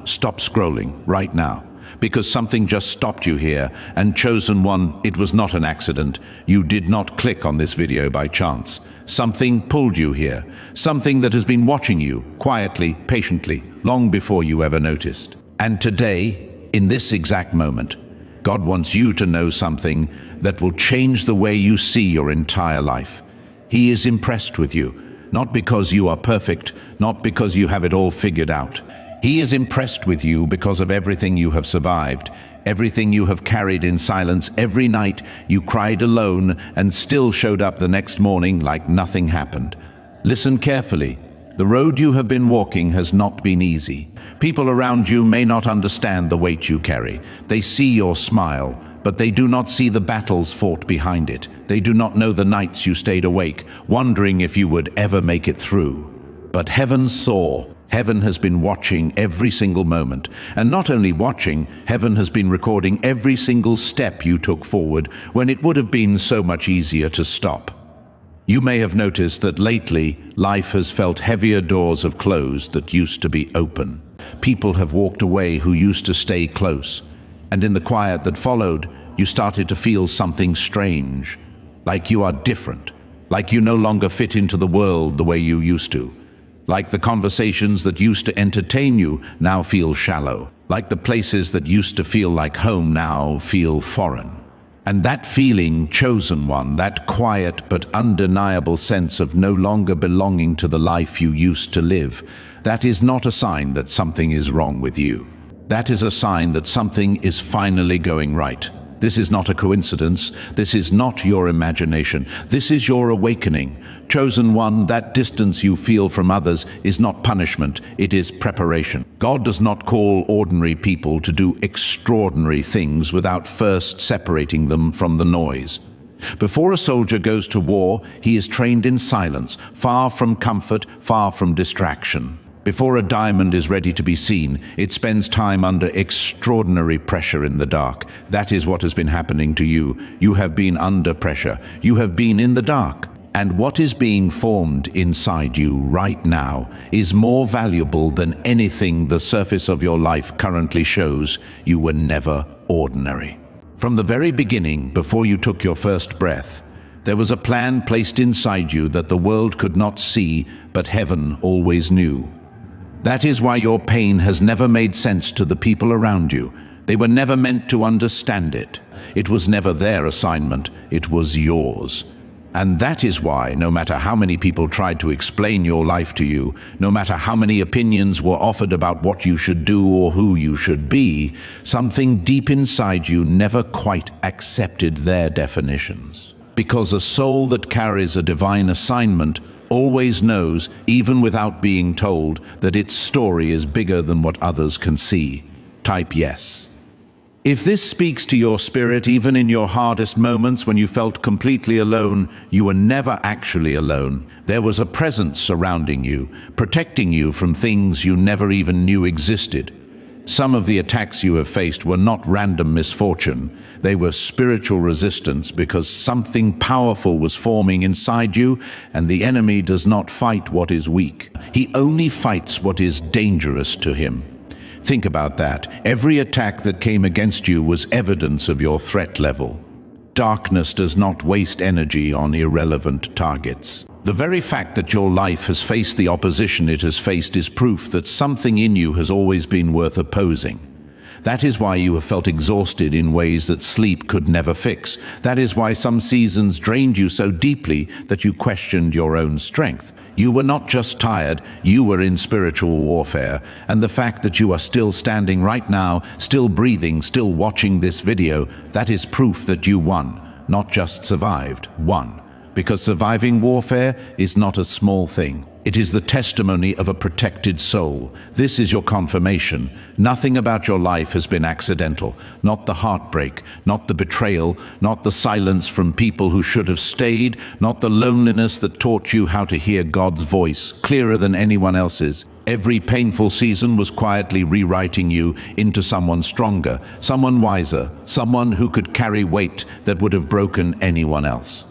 stop scrolling right now. Because something just stopped you here, and chosen one, it was not an accident. You did not click on this video by chance. Something pulled you here. Something that has been watching you, quietly, patiently, long before you ever noticed. And today, in this exact moment, God wants you to know something that will change the way you see your entire life. He is impressed with you, not because you are perfect, not because you have it all figured out. He is impressed with you because of everything you have survived, everything you have carried in silence. Every night you cried alone and still showed up the next morning like nothing happened. Listen carefully. The road you have been walking has not been easy. People around you may not understand the weight you carry. They see your smile, but they do not see the battles fought behind it. They do not know the nights you stayed awake, wondering if you would ever make it through. But heaven saw. Heaven has been watching every single moment. And not only watching, heaven has been recording every single step you took forward when it would have been so much easier to stop. You may have noticed that lately, life has felt heavier. Doors have closed that used to be open. People have walked away who used to stay close. And in the quiet that followed, you started to feel something strange. Like you are different. Like you no longer fit into the world the way you used to. Like the conversations that used to entertain you now feel shallow. Like the places that used to feel like home now feel foreign. And that feeling, chosen one, that quiet but undeniable sense of no longer belonging to the life you used to live, that is not a sign that something is wrong with you. That is a sign that something is finally going right. This is not a coincidence. This is not your imagination. This is your awakening. Chosen one, that distance you feel from others is not punishment, it is preparation. God does not call ordinary people to do extraordinary things without first separating them from the noise. Before a soldier goes to war, he is trained in silence, far from comfort, far from distraction. Before a diamond is ready to be seen, it spends time under extraordinary pressure in the dark. That is what has been happening to you. You have been under pressure. You have been in the dark. And what is being formed inside you right now is more valuable than anything the surface of your life currently shows. You were never ordinary. From the very beginning, before you took your first breath, there was a plan placed inside you that the world could not see, but heaven always knew. That is why your pain has never made sense to the people around you. They were never meant to understand it. It was never their assignment, it was yours. And that is why, no matter how many people tried to explain your life to you, no matter how many opinions were offered about what you should do or who you should be, something deep inside you never quite accepted their definitions. Because a soul that carries a divine assignment always knows, even without being told, that its story is bigger than what others can see. Type yes. If this speaks to your spirit, even in your hardest moments when you felt completely alone, you were never actually alone. There was a presence surrounding you, protecting you from things you never even knew existed. Some of the attacks you have faced were not random misfortune. They were spiritual resistance because something powerful was forming inside you, and the enemy does not fight what is weak. He only fights what is dangerous to him. Think about that. Every attack that came against you was evidence of your threat level. Darkness does not waste energy on irrelevant targets. The very fact that your life has faced the opposition it has faced is proof that something in you has always been worth opposing. That is why you have felt exhausted in ways that sleep could never fix. That is why some seasons drained you so deeply that you questioned your own strength. You were not just tired, you were in spiritual warfare. And the fact that you are still standing right now, still breathing, still watching this video, that is proof that you won, not just survived, won. Because surviving warfare is not a small thing. It is the testimony of a protected soul. This is your confirmation. Nothing about your life has been accidental. Not the heartbreak, not the betrayal, not the silence from people who should have stayed, not the loneliness that taught you how to hear God's voice clearer than anyone else's. Every painful season was quietly rewriting you into someone stronger, someone wiser, someone who could carry weight that would have broken anyone else.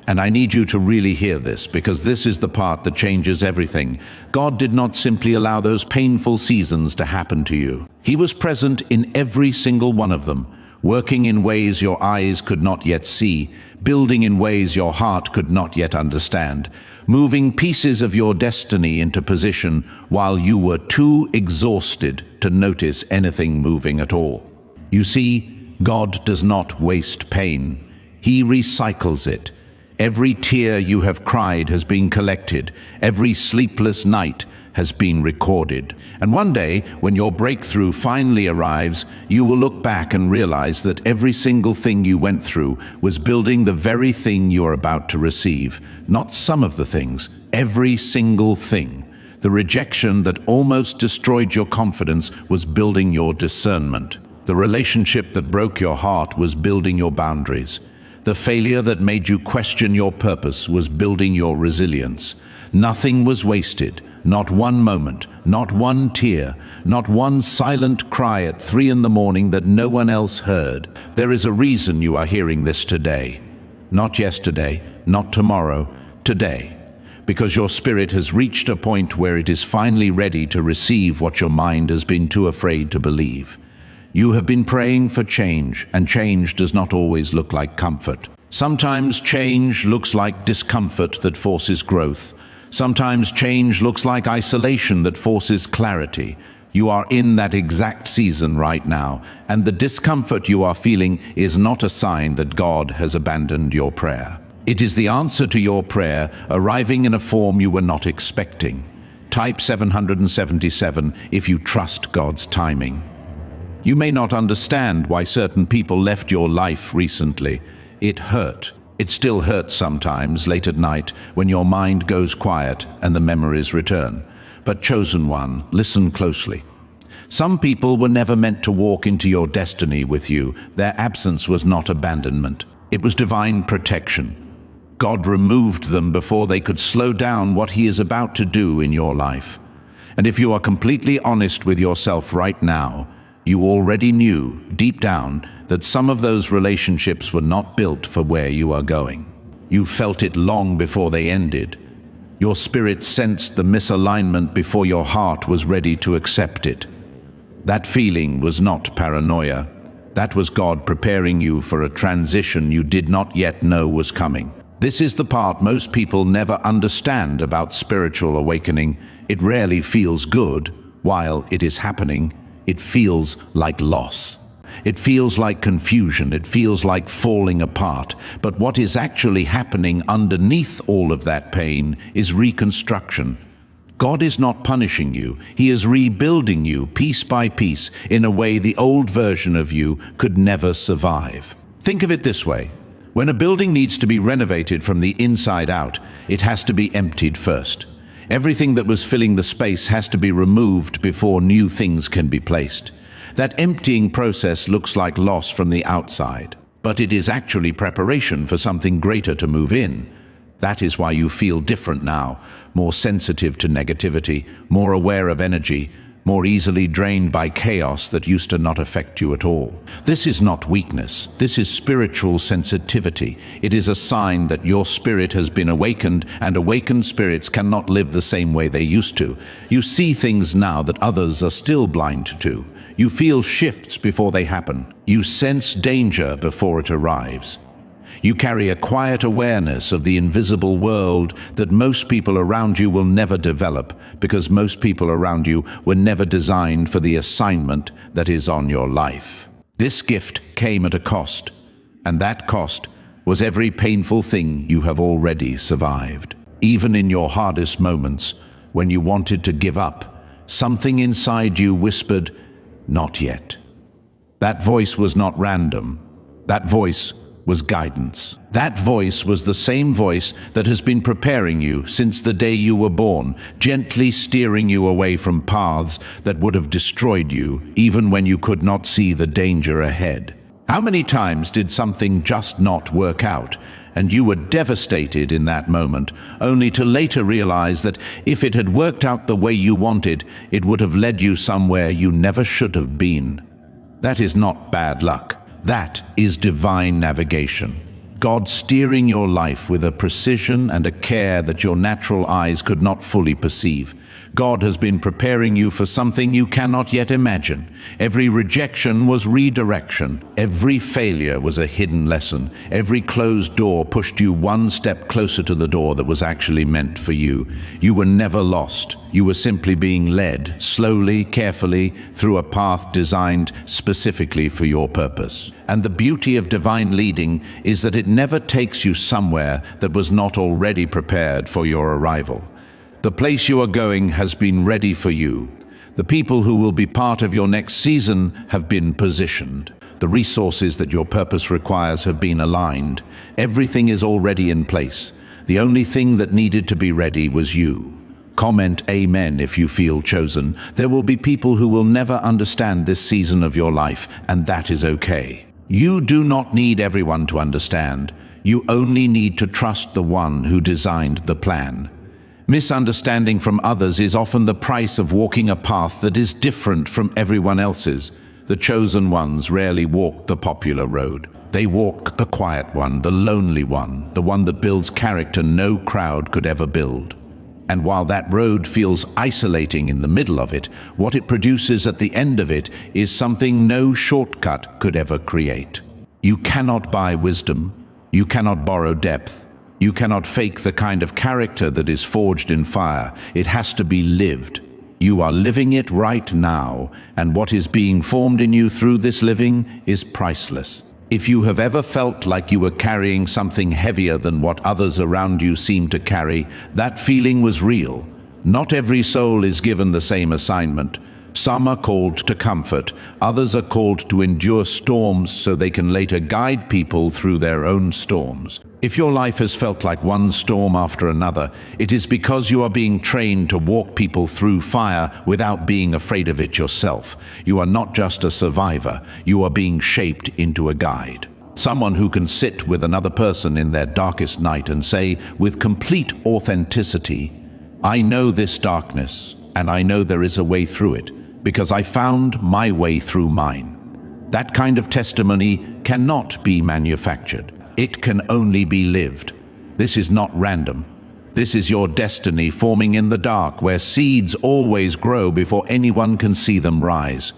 And I need you to really hear this, because this is the part that changes everything. God did not simply allow those painful seasons to happen to you. He was present in every single one of them, working in ways your eyes could not yet see, building in ways your heart could not yet understand, moving pieces of your destiny into position while you were too exhausted to notice anything moving at all. You see, God does not waste pain. He recycles it. Every tear you have cried has been collected. Every sleepless night has been recorded. And one day, when your breakthrough finally arrives, you will look back and realize that every single thing you went through was building the very thing you are about to receive. Not some of the things, every single thing. The rejection that almost destroyed your confidence was building your discernment. The relationship that broke your heart was building your boundaries. The failure that made you question your purpose was building your resilience. Nothing was wasted. Not one moment, not one tear, not one silent cry at 3 a.m. that no one else heard. There is a reason you are hearing this today. Not yesterday, not tomorrow, today. Because your spirit has reached a point where it is finally ready to receive what your mind has been too afraid to believe. You have been praying for change, and change does not always look like comfort. Sometimes change looks like discomfort that forces growth. Sometimes change looks like isolation that forces clarity. You are in that exact season right now, and the discomfort you are feeling is not a sign that God has abandoned your prayer. It is the answer to your prayer arriving in a form you were not expecting. Type 777 if you trust God's timing. You may not understand why certain people left your life recently. It hurt. It still hurts sometimes late at night when your mind goes quiet and the memories return. But chosen one, listen closely. Some people were never meant to walk into your destiny with you. Their absence was not abandonment. It was divine protection. God removed them before they could slow down what He is about to do in your life. And if you are completely honest with yourself right now, you already knew, deep down, that some of those relationships were not built for where you are going. You felt it long before they ended. Your spirit sensed the misalignment before your heart was ready to accept it. That feeling was not paranoia. That was God preparing you for a transition you did not yet know was coming. This is the part most people never understand about spiritual awakening. It rarely feels good. While it is happening, it feels like loss. It feels like confusion. It feels like falling apart. But what is actually happening underneath all of that pain is reconstruction. God is not punishing you. He is rebuilding you piece by piece in a way the old version of you could never survive. Think of it this way. When a building needs to be renovated from the inside out, it has to be emptied first. Everything that was filling the space has to be removed before new things can be placed. That emptying process looks like loss from the outside, but it is actually preparation for something greater to move in. That is why you feel different now, more sensitive to negativity, more aware of energy, more easily drained by chaos that used to not affect you at all. This is not weakness. This is spiritual sensitivity. It is a sign that your spirit has been awakened, and awakened spirits cannot live the same way they used to. You see things now that others are still blind to. You feel shifts before they happen. You sense danger before it arrives. You carry a quiet awareness of the invisible world that most people around you will never develop, because most people around you were never designed for the assignment that is on your life. This gift came at a cost, and that cost was every painful thing you have already survived. Even in your hardest moments, when you wanted to give up, something inside you whispered, "Not yet." That voice was not random. That voice was guidance. That voice was the same voice that has been preparing you since the day you were born, gently steering you away from paths that would have destroyed you, even when you could not see the danger ahead. How many times did something just not work out, and you were devastated in that moment, only to later realize that if it had worked out the way you wanted, it would have led you somewhere you never should have been? That is not bad luck. That is divine navigation. God steering your life with a precision and a care that your natural eyes could not fully perceive. God has been preparing you for something you cannot yet imagine. Every rejection was redirection. Every failure was a hidden lesson. Every closed door pushed you one step closer to the door that was actually meant for you. You were never lost. You were simply being led, slowly, carefully, through a path designed specifically for your purpose. And the beauty of divine leading is that it never takes you somewhere that was not already prepared for your arrival. The place you are going has been ready for you. The people who will be part of your next season have been positioned. The resources that your purpose requires have been aligned. Everything is already in place. The only thing that needed to be ready was you. Comment amen if you feel chosen. There will be people who will never understand this season of your life, and that is okay. You do not need everyone to understand. You only need to trust the one who designed the plan. Misunderstanding from others is often the price of walking a path that is different from everyone else's. The chosen ones rarely walk the popular road. They walk the quiet one, the lonely one, the one that builds character no crowd could ever build. And while that road feels isolating in the middle of it, what it produces at the end of it is something no shortcut could ever create. You cannot buy wisdom. You cannot borrow depth. You cannot fake the kind of character that is forged in fire. It has to be lived. You are living it right now, and what is being formed in you through this living is priceless. If you have ever felt like you were carrying something heavier than what others around you seem to carry, that feeling was real. Not every soul is given the same assignment. Some are called to comfort, others are called to endure storms so they can later guide people through their own storms. If your life has felt like one storm after another, it is because you are being trained to walk people through fire without being afraid of it yourself. You are not just a survivor, you are being shaped into a guide. Someone who can sit with another person in their darkest night and say, with complete authenticity, I know this darkness, and I know there is a way through it, because I found my way through mine. That kind of testimony cannot be manufactured. It can only be lived. This is not random. This is your destiny forming in the dark, where seeds always grow before anyone can see them rise.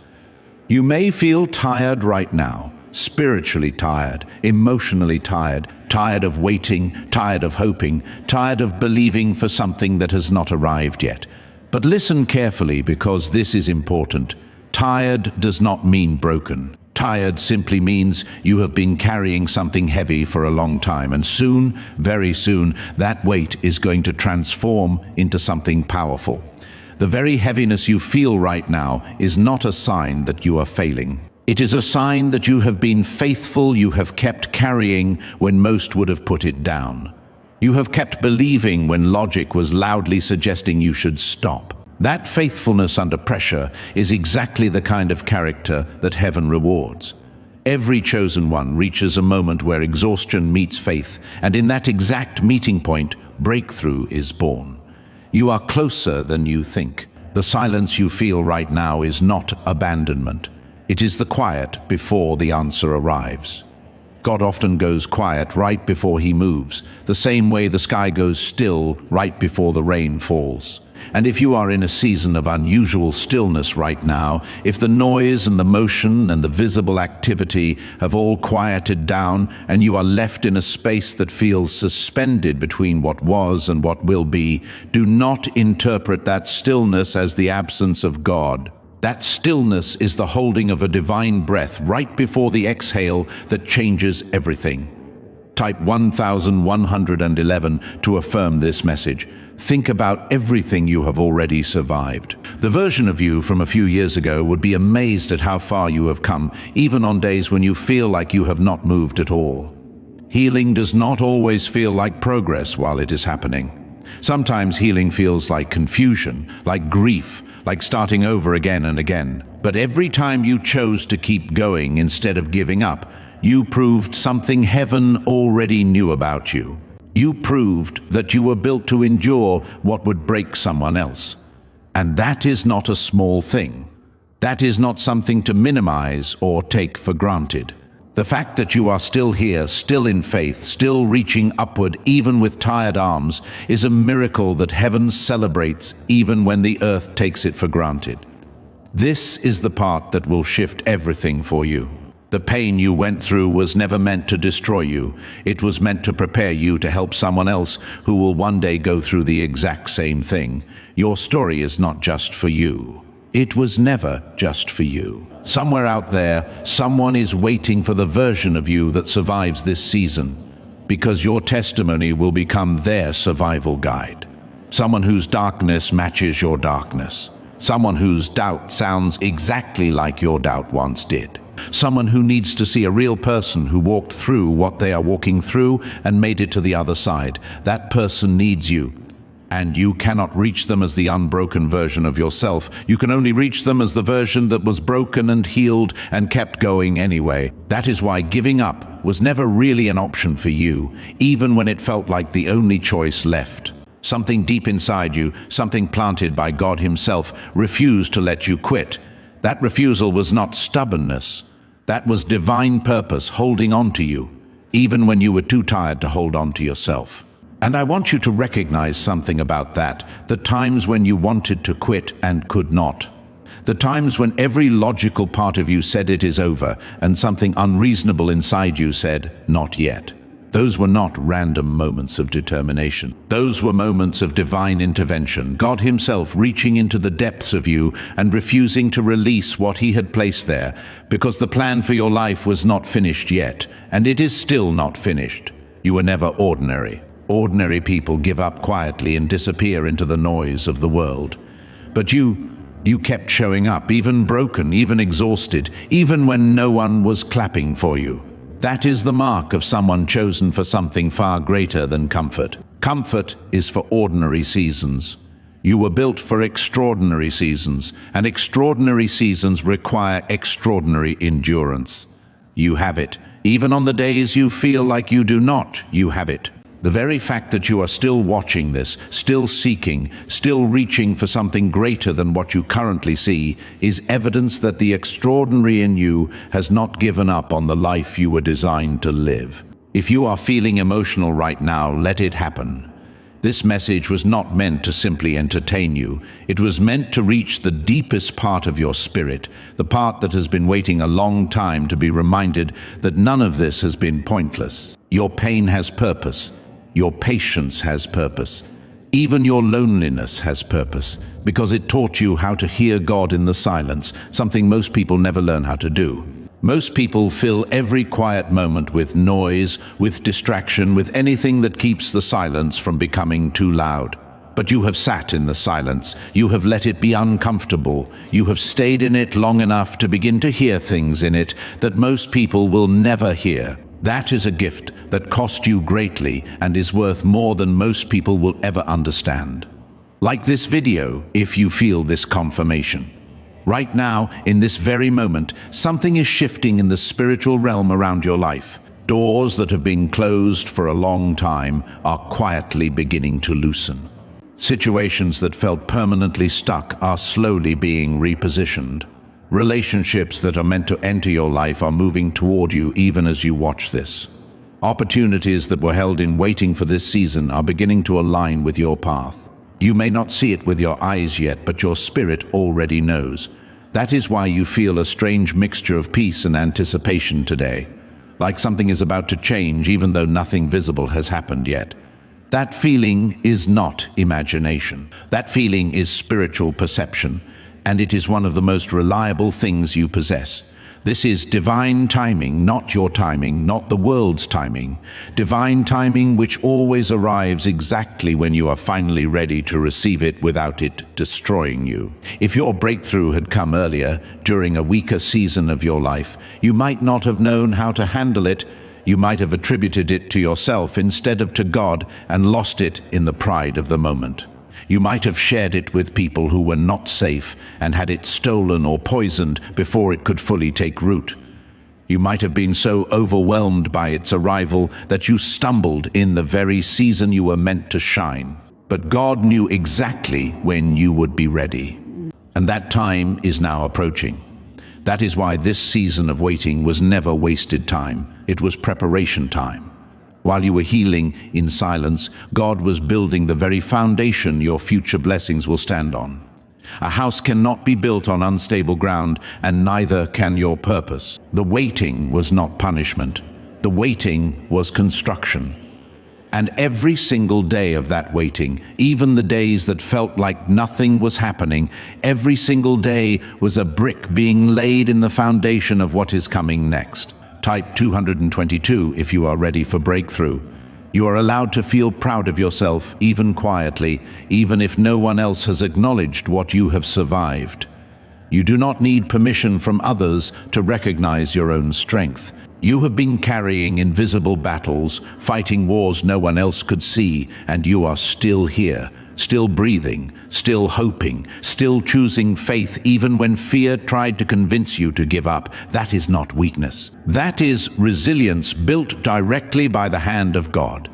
You may feel tired right now, spiritually tired, emotionally tired, tired of waiting, tired of hoping, tired of believing for something that has not arrived yet. But listen carefully, because this is important. Tired does not mean broken. Tired simply means you have been carrying something heavy for a long time, and soon, very soon, that weight is going to transform into something powerful. The very heaviness you feel right now is not a sign that you are failing. It is a sign that you have been faithful, you have kept carrying when most would have put it down. You have kept believing when logic was loudly suggesting you should stop. That faithfulness under pressure is exactly the kind of character that heaven rewards. Every chosen one reaches a moment where exhaustion meets faith, and in that exact meeting point, breakthrough is born. You are closer than you think. The silence you feel right now is not abandonment. It is the quiet before the answer arrives. God often goes quiet right before he moves, the same way the sky goes still right before the rain falls. And if you are in a season of unusual stillness right now, if the noise and the motion and the visible activity have all quieted down and you are left in a space that feels suspended between what was and what will be, do not interpret that stillness as the absence of God. That stillness is the holding of a divine breath right before the exhale that changes everything. Type 1111 to affirm this message. Think about everything you have already survived. The version of you from a few years ago would be amazed at how far you have come, even on days when you feel like you have not moved at all. Healing does not always feel like progress while it is happening. Sometimes healing feels like confusion, like grief, like starting over again and again. But every time you chose to keep going instead of giving up, you proved something heaven already knew about you. You proved that you were built to endure what would break someone else. And that is not a small thing. That is not something to minimize or take for granted. The fact that you are still here, still in faith, still reaching upward, even with tired arms, is a miracle that heaven celebrates even when the earth takes it for granted. This is the part that will shift everything for you. The pain you went through was never meant to destroy you. It was meant to prepare you to help someone else who will one day go through the exact same thing. Your story is not just for you. It was never just for you. Somewhere out there, someone is waiting for the version of you that survives this season, because your testimony will become their survival guide. Someone whose darkness matches your darkness. Someone whose doubt sounds exactly like your doubt once did. Someone who needs to see a real person who walked through what they are walking through and made it to the other side. That person needs you. And you cannot reach them as the unbroken version of yourself. You can only reach them as the version that was broken and healed and kept going anyway. That is why giving up was never really an option for you, even when it felt like the only choice left. Something deep inside you, something planted by God Himself, refused to let you quit. That refusal was not stubbornness. That was divine purpose holding on to you, even when you were too tired to hold on to yourself. And I want you to recognize something about that, the times when you wanted to quit and could not. The times when every logical part of you said it is over, and something unreasonable inside you said, not yet. Those were not random moments of determination. Those were moments of divine intervention, God Himself reaching into the depths of you and refusing to release what He had placed there, because the plan for your life was not finished yet, and it is still not finished. You were never ordinary. Ordinary people give up quietly and disappear into the noise of the world. But you kept showing up, even broken, even exhausted, even when no one was clapping for you. That is the mark of someone chosen for something far greater than comfort. Comfort is for ordinary seasons. You were built for extraordinary seasons, and extraordinary seasons require extraordinary endurance. You have it. Even on the days you feel like you do not, you have it. The very fact that you are still watching this, still seeking, still reaching for something greater than what you currently see, is evidence that the extraordinary in you has not given up on the life you were designed to live. If you are feeling emotional right now, let it happen. This message was not meant to simply entertain you. It was meant to reach the deepest part of your spirit, the part that has been waiting a long time to be reminded that none of this has been pointless. Your pain has purpose. Your patience has purpose. Even your loneliness has purpose, because it taught you how to hear God in the silence, something most people never learn how to do. Most people fill every quiet moment with noise, with distraction, with anything that keeps the silence from becoming too loud. But you have sat in the silence. You have let it be uncomfortable. You have stayed in it long enough to begin to hear things in it that most people will never hear. That is a gift that cost you greatly and is worth more than most people will ever understand. Like this video, if you feel this confirmation. Right now, in this very moment, something is shifting in the spiritual realm around your life. Doors that have been closed for a long time are quietly beginning to loosen. Situations that felt permanently stuck are slowly being repositioned. Relationships that are meant to enter your life are moving toward you even as you watch this. Opportunities that were held in waiting for this season are beginning to align with your path. You may not see it with your eyes yet, but your spirit already knows. That is why you feel a strange mixture of peace and anticipation today, like something is about to change even though nothing visible has happened yet. That feeling is not imagination. That feeling is spiritual perception, and it is one of the most reliable things you possess. This is divine timing, not your timing, not the world's timing. Divine timing which always arrives exactly when you are finally ready to receive it without it destroying you. If your breakthrough had come earlier, during a weaker season of your life, you might not have known how to handle it. You might have attributed it to yourself instead of to God and lost it in the pride of the moment. You might have shared it with people who were not safe and had it stolen or poisoned before it could fully take root. You might have been so overwhelmed by its arrival that you stumbled in the very season you were meant to shine. But God knew exactly when you would be ready. And that time is now approaching. That is why this season of waiting was never wasted time. It was preparation time. While you were healing in silence, God was building the very foundation your future blessings will stand on. A house cannot be built on unstable ground, and neither can your purpose. The waiting was not punishment. The waiting was construction. And every single day of that waiting, even the days that felt like nothing was happening, every single day was a brick being laid in the foundation of what is coming next. Type 222 if you are ready for breakthrough. You are allowed to feel proud of yourself, even quietly, even if no one else has acknowledged what you have survived. You do not need permission from others to recognize your own strength. You have been carrying invisible battles, fighting wars no one else could see, and you are still here, still breathing, still hoping, still choosing faith even when fear tried to convince you to give up. That is not weakness. That is resilience built directly by the hand of God.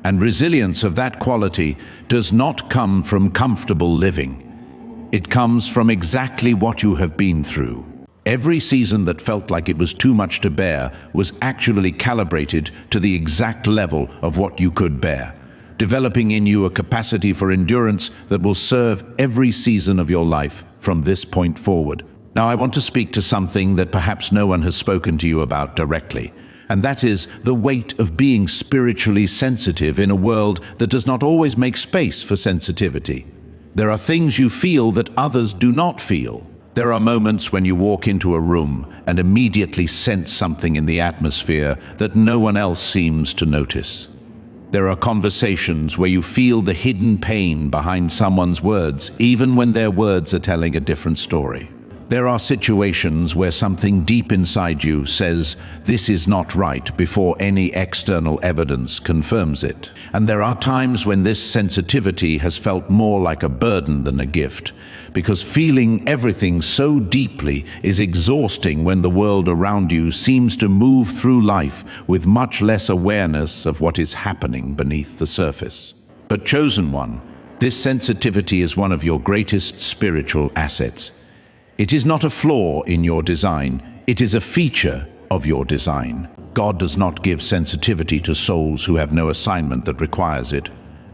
And resilience of that quality does not come from comfortable living. It comes from exactly what you have been through. Every season that felt like it was too much to bear was actually calibrated to the exact level of what you could bear, developing in you a capacity for endurance that will serve every season of your life from this point forward. Now, I want to speak to something that perhaps no one has spoken to you about directly, and that is the weight of being spiritually sensitive in a world that does not always make space for sensitivity. There are things you feel that others do not feel. There are moments when you walk into a room and immediately sense something in the atmosphere that no one else seems to notice. There are conversations where you feel the hidden pain behind someone's words, even when their words are telling a different story. There are situations where something deep inside you says, "This is not right," before any external evidence confirms it. And there are times when this sensitivity has felt more like a burden than a gift, because feeling everything so deeply is exhausting when the world around you seems to move through life with much less awareness of what is happening beneath the surface. But chosen one, this sensitivity is one of your greatest spiritual assets. It is not a flaw in your design, it is a feature of your design. God does not give sensitivity to souls who have no assignment that requires it.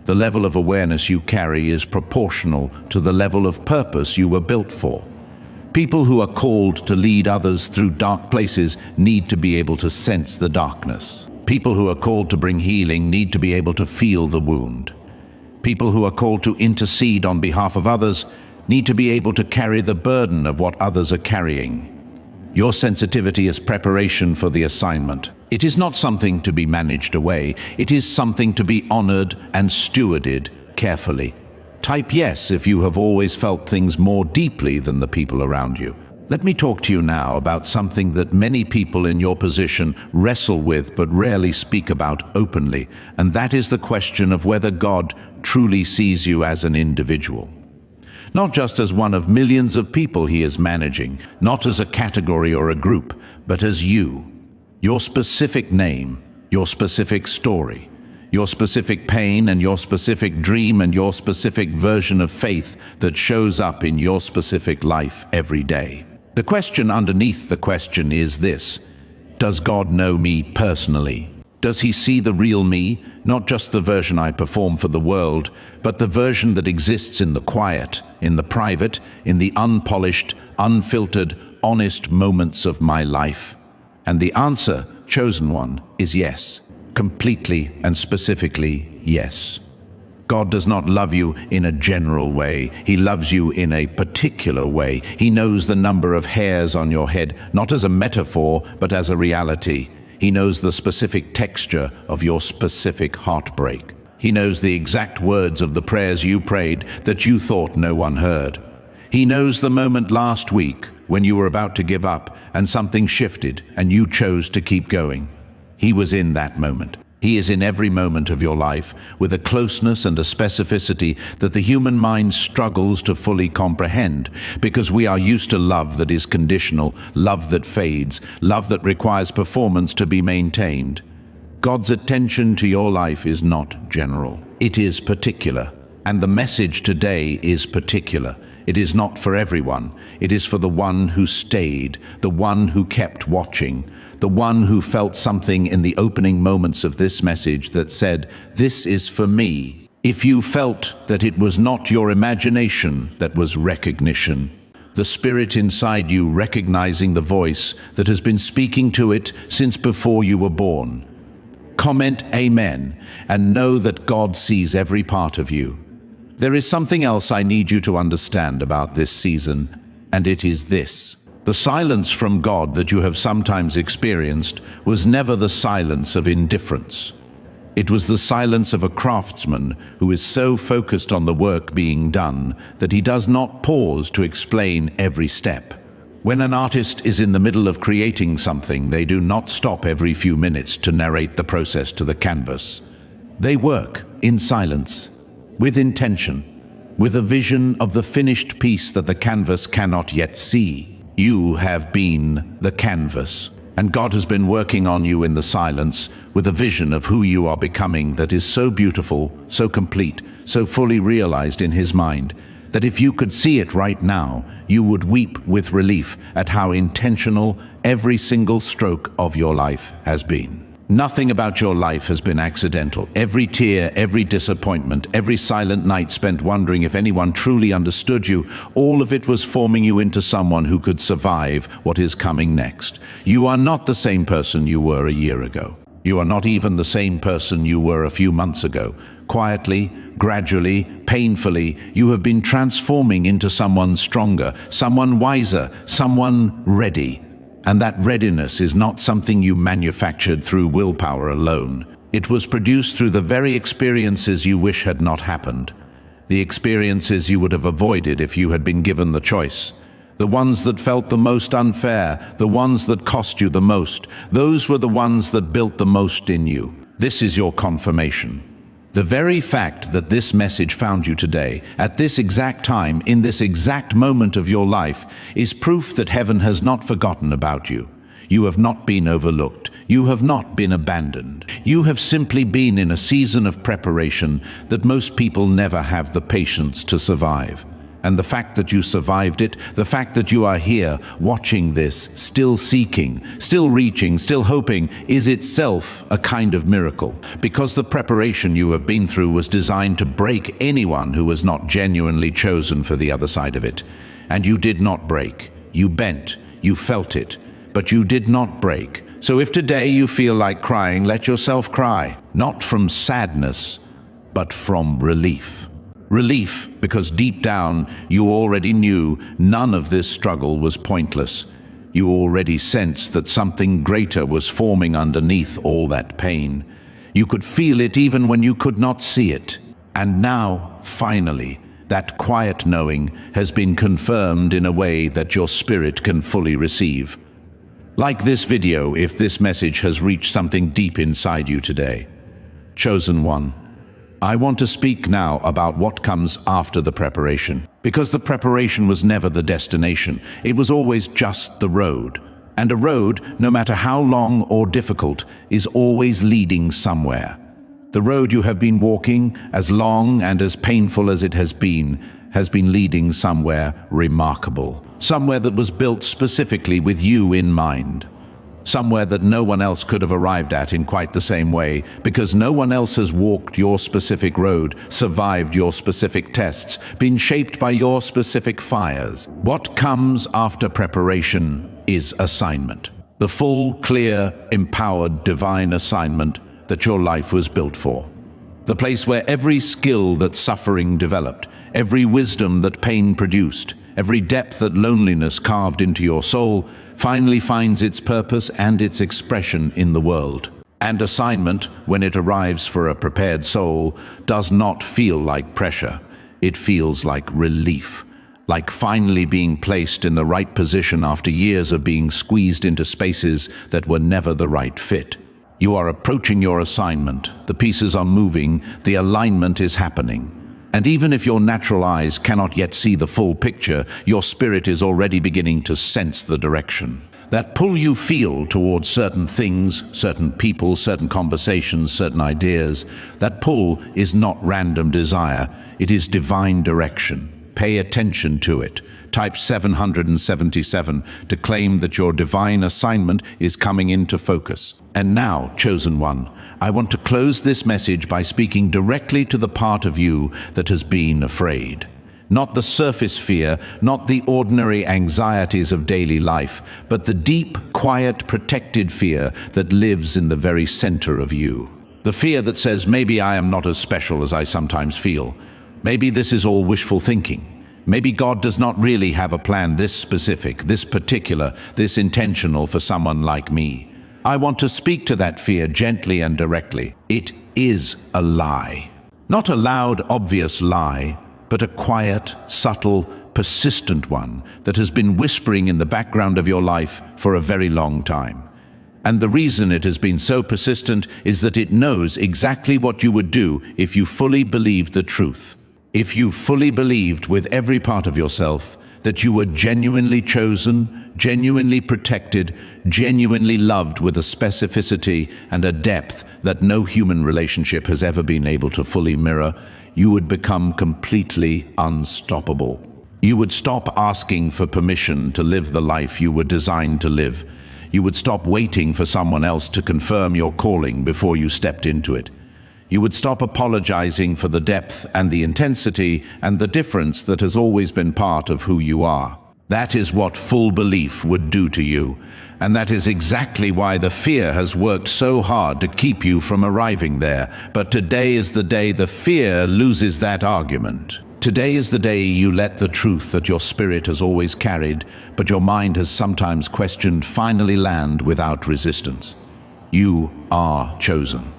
The level of awareness you carry is proportional to the level of purpose you were built for. People who are called to lead others through dark places need to be able to sense the darkness. People who are called to bring healing need to be able to feel the wound. People who are called to intercede on behalf of others need to be able to carry the burden of what others are carrying. Your sensitivity is preparation for the assignment. It is not something to be managed away. It is something to be honored and stewarded carefully. Type yes if you have always felt things more deeply than the people around you. Let me talk to you now about something that many people in your position wrestle with but rarely speak about openly, and that is the question of whether God truly sees you as an individual. Not just as one of millions of people he is managing, not as a category or a group, but as you. Your specific name, your specific story, your specific pain and your specific dream and your specific version of faith that shows up in your specific life every day. The question underneath the question is this: does God know me personally? Does he see the real me, not just the version I perform for the world, but the version that exists in the quiet, in the private, in the unpolished, unfiltered, honest moments of my life? And the answer, chosen one, is yes. Completely and specifically yes. God does not love you in a general way. He loves you in a particular way. He knows the number of hairs on your head, not as a metaphor, but as a reality. He knows the specific texture of your specific heartbreak. He knows the exact words of the prayers you prayed that you thought no one heard. He knows the moment last week when you were about to give up and something shifted and you chose to keep going. He was in that moment. He is in every moment of your life with a closeness and a specificity that the human mind struggles to fully comprehend, because we are used to love that is conditional, love that fades, love that requires performance to be maintained. God's attention to your life is not general. It is particular. And the message today is particular. It is not for everyone. It is for the one who stayed, the one who kept watching, the one who felt something in the opening moments of this message that said, "This is for me." If you felt that it was not your imagination that was recognition, the spirit inside you recognizing the voice that has been speaking to it since before you were born, comment Amen and know that God sees every part of you. There is something else I need you to understand about this season, and it is this. The silence from God that you have sometimes experienced was never the silence of indifference. It was the silence of a craftsman who is so focused on the work being done that he does not pause to explain every step. When an artist is in the middle of creating something, they do not stop every few minutes to narrate the process to the canvas. They work in silence, with intention, with a vision of the finished piece that the canvas cannot yet see. You have been the canvas, and God has been working on you in the silence with a vision of who you are becoming that is so beautiful, so complete, so fully realized in His mind, that if you could see it right now, you would weep with relief at how intentional every single stroke of your life has been. Nothing about your life has been accidental. Every tear, every disappointment, every silent night spent wondering if anyone truly understood you, all of it was forming you into someone who could survive what is coming next. You are not the same person you were a year ago. You are not even the same person you were a few months ago. Quietly, gradually, painfully, you have been transforming into someone stronger, someone wiser, someone ready. And that readiness is not something you manufactured through willpower alone. It was produced through the very experiences you wish had not happened. The experiences you would have avoided if you had been given the choice. The ones that felt the most unfair, the ones that cost you the most, those were the ones that built the most in you. This is your confirmation. The very fact that this message found you today, at this exact time, in this exact moment of your life, is proof that heaven has not forgotten about you. You have not been overlooked. You have not been abandoned. You have simply been in a season of preparation that most people never have the patience to survive. And the fact that you survived it, the fact that you are here, watching this, still seeking, still reaching, still hoping, is itself a kind of miracle. Because the preparation you have been through was designed to break anyone who was not genuinely chosen for the other side of it. And you did not break. You bent. You felt it. But you did not break. So if today you feel like crying, let yourself cry. Not from sadness, but from relief. Relief, because deep down you already knew none of this struggle was pointless. You already sensed that something greater was forming underneath all that pain. You could feel it even when you could not see it. And now, finally, that quiet knowing has been confirmed in a way that your spirit can fully receive. Like this video, if this message has reached something deep inside you today. Chosen one, I want to speak now about what comes after the preparation, because the preparation was never the destination. It was always just the road. And a road, no matter how long or difficult, is always leading somewhere. The road you have been walking, as long and as painful as it has been leading somewhere remarkable. Somewhere that was built specifically with you in mind. Somewhere that no one else could have arrived at in quite the same way, because no one else has walked your specific road, survived your specific tests, been shaped by your specific fires. What comes after preparation is assignment. The full, clear, empowered, divine assignment that your life was built for. The place where every skill that suffering developed, every wisdom that pain produced, every depth that loneliness carved into your soul, finally finds its purpose and its expression in the world. And assignment, when it arrives for a prepared soul, does not feel like pressure. It feels like relief, like finally being placed in the right position after years of being squeezed into spaces that were never the right fit. You are approaching your assignment, the pieces are moving, the alignment is happening. And even if your natural eyes cannot yet see the full picture, your spirit is already beginning to sense the direction. That pull you feel towards certain things, certain people, certain conversations, certain ideas, that pull is not random desire, it is divine direction. Pay attention to it. Type 777 to claim that your divine assignment is coming into focus. And now, chosen one, I want to close this message by speaking directly to the part of you that has been afraid. Not the surface fear, not the ordinary anxieties of daily life, but the deep, quiet, protected fear that lives in the very center of you. The fear that says, maybe I am not as special as I sometimes feel. Maybe this is all wishful thinking. Maybe God does not really have a plan this specific, this particular, this intentional for someone like me. I want to speak to that fear gently and directly. It is a lie. Not a loud, obvious lie, but a quiet, subtle, persistent one that has been whispering in the background of your life for a very long time. And the reason it has been so persistent is that it knows exactly what you would do if you fully believed the truth. If you fully believed with every part of yourself that you were genuinely chosen, genuinely protected, genuinely loved with a specificity and a depth that no human relationship has ever been able to fully mirror, you would become completely unstoppable. You would stop asking for permission to live the life you were designed to live. You would stop waiting for someone else to confirm your calling before you stepped into it. You would stop apologizing for the depth and the intensity and the difference that has always been part of who you are. That is what full belief would do to you. And that is exactly why the fear has worked so hard to keep you from arriving there. But today is the day the fear loses that argument. Today is the day you let the truth that your spirit has always carried, but your mind has sometimes questioned, finally land without resistance. You are chosen.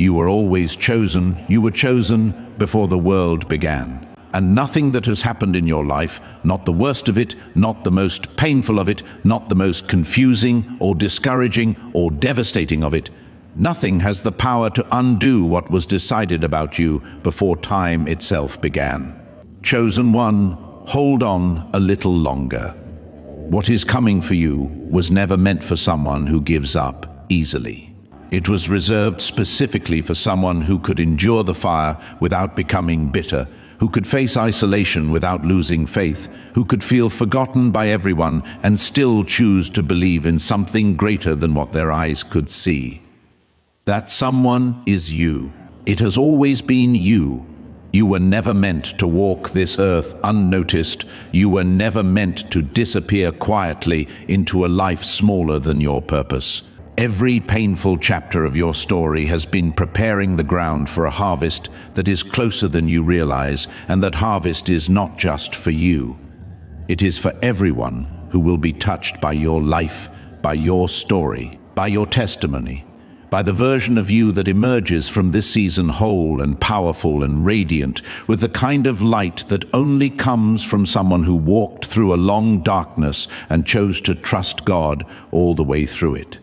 You were always chosen. You were chosen before the world began. And nothing that has happened in your life, not the worst of it, not the most painful of it, not the most confusing or discouraging or devastating of it, nothing has the power to undo what was decided about you before time itself began. Chosen one, hold on a little longer. What is coming for you was never meant for someone who gives up easily. It was reserved specifically for someone who could endure the fire without becoming bitter, who could face isolation without losing faith, who could feel forgotten by everyone and still choose to believe in something greater than what their eyes could see. That someone is you. It has always been you. You were never meant to walk this earth unnoticed. You were never meant to disappear quietly into a life smaller than your purpose. Every painful chapter of your story has been preparing the ground for a harvest that is closer than you realize, and that harvest is not just for you. It is for everyone who will be touched by your life, by your story, by your testimony, by the version of you that emerges from this season whole and powerful and radiant, with the kind of light that only comes from someone who walked through a long darkness and chose to trust God all the way through it.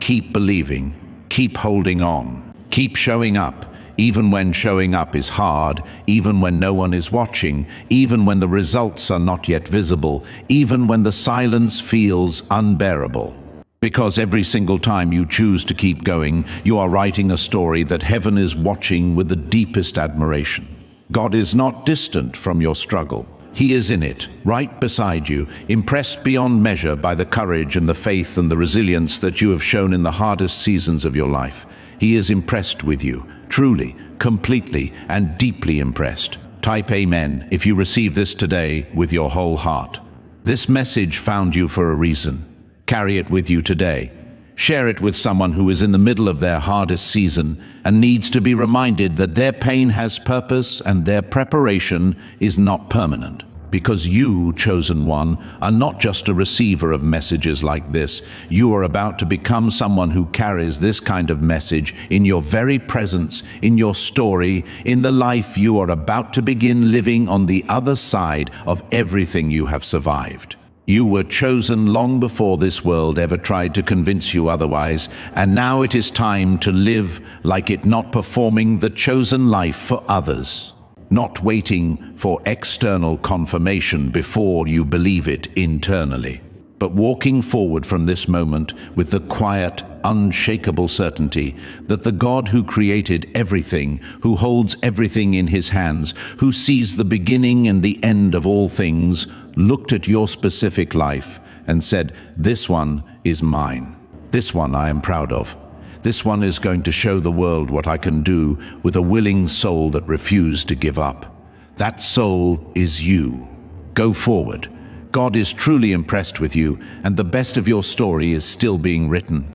Keep believing, keep holding on, keep showing up, even when showing up is hard, even when no one is watching, even when the results are not yet visible, even when the silence feels unbearable. Because every single time you choose to keep going, you are writing a story that heaven is watching with the deepest admiration. God is not distant from your struggle. He is in it, right beside you, impressed beyond measure by the courage and the faith and the resilience that you have shown in the hardest seasons of your life. He is impressed with you, truly, completely, and deeply impressed. Type Amen if you receive this today with your whole heart. This message found you for a reason. Carry it with you today. Share it with someone who is in the middle of their hardest season and needs to be reminded that their pain has purpose and their preparation is not permanent. Because you, chosen one, are not just a receiver of messages like this. You are about to become someone who carries this kind of message in your very presence, in your story, in the life you are about to begin living on the other side of everything you have survived. You were chosen long before this world ever tried to convince you otherwise, and now it is time to live like it, not performing the chosen life for others, not waiting for external confirmation before you believe it internally. but walking forward from this moment with the quiet, unshakable certainty that the God who created everything, who holds everything in his hands, who sees the beginning and the end of all things, looked at your specific life and said, "This one is mine. This one I am proud of. This one is going to show the world what I can do with a willing soul that refused to give up." That soul is you. Go forward. God is truly impressed with you, and the best of your story is still being written.